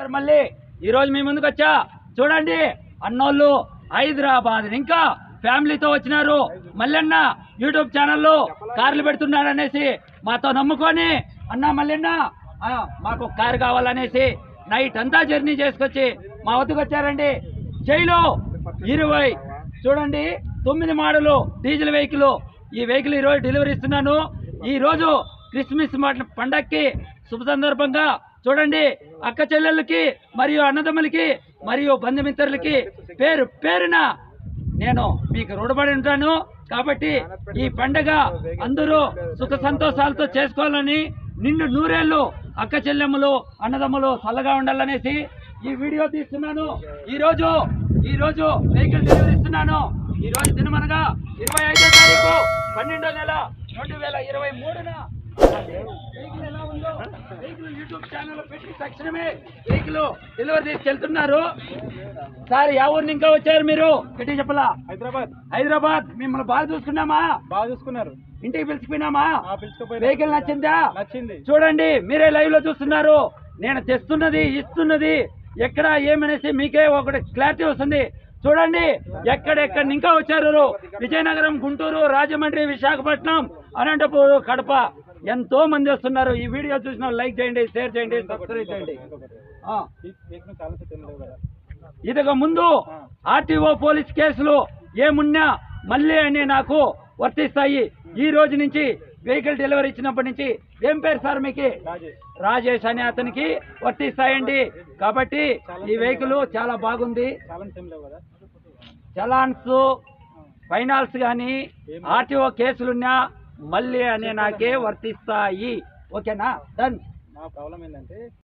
Sir మళ్ళీ ఈ రోజు మీ ముందుకు వచ్చా చూడండి. అన్నోళ్ళు హైదరాబాద్ ఇంకా ఫ్యామిలీతో వచ్చినారు. మల్లన్న యూట్యూబ్ ఛానల్లో కార్లు పెడుతున్నాడు అనేసి మాతో నమ్ముకొని అన్న మల్లన్న మాకు కారు కావాలనేసి నైట్ అంతా జర్నీ చేసుకొచ్చి మా వద్దకు వచ్చారండి. జైలో 20 చూడండి 9 మోడలు డీజిల్ వెహికల్. ఈ వెహికల్ ఈరోజు డెలివరీ ఇస్తున్నాను. ఈరోజు క్రిస్మస్ పండక్కి శుభ సందర్భంగా చూడండి అక్క చెల్లెళ్ళకి మరియు అన్నదమ్ములకి మరియు బంధుమిత్రులకి పేరు పేరున నేను మీకు రుణపడి ఉంటాను. కాబట్టి ఈ పండగ అందరూ సుఖ సంతోషాలతో చేసుకోవాలని నిండు నూరేళ్ళు అక్క చెల్లెమ్మలు అన్నదమ్ములు చల్లగా ఉండాలనేసి ఈ వీడియో తీస్తున్నాను. ఈ రోజు వెహికల్ డెలివరీ ఇస్తున్నాను. ఈ రోజు దినమనగా 25వ తారీఖు 12వ నెల 2023న వెహికల్ ఎలా ఉందో వెహికల్ యూట్యూబ్ ఛానల్ పెట్టి తక్షణమే వెహికల్ డెలివరీ తీసుకెళ్తున్నారు. సార్ యా ఊరిని ఇంకా వచ్చారు మీరు పెట్టి చెప్పలా? హైదరాబాద్. మిమ్మల్ని బాగా చూసుకున్నామా? బాగా చూసుకున్నారు. ఇంటికి పిలిచిపోయినామా? వెహికల్ నచ్చిందా? నచ్చింది. చూడండి మీరే లైవ్ లో చూస్తున్నారు. నేను తెస్తున్నది ఇస్తున్నది ఎక్కడ ఏమనేసి మీకే ఒకటి క్లారిటీ వస్తుంది. చూడండి ఎక్కడెక్కడ ఇంకా వచ్చారు. విజయనగరం, గుంటూరు, రాజమండ్రి, విశాఖపట్నం, అనంతపూర్, కడప ఎంతో మంది వస్తున్నారు. ఈ వీడియో చూసిన లైక్ చేయండి, షేర్ చేయండి, సబ్స్క్రైబ్ చేయండి. ఇదిగో ముందు ఆర్టీఓ పోలీస్ కేసులు ఏమున్నా మళ్ళీ అని నాకు వర్తిస్తాయి. ఈ రోజు నుంచి వెహికల్ డెలివరీ ఇచ్చినప్పటి నుంచి ఏం పేరు సార్ మీకు? రాజేష్ అనే అతనికి వర్తిస్తాయండి. కాబట్టి ఈ వెహికల్ చాలా బాగుంది. చలాన్స్ ఫైనాన్స్ కానీ ఆర్టీఓ కేసులున్నా మళ్ళీ అనే నాకే వర్తిస్తాయి. ఓకేనా? డన్. మా ప్రాబ్లం ఏంటంటే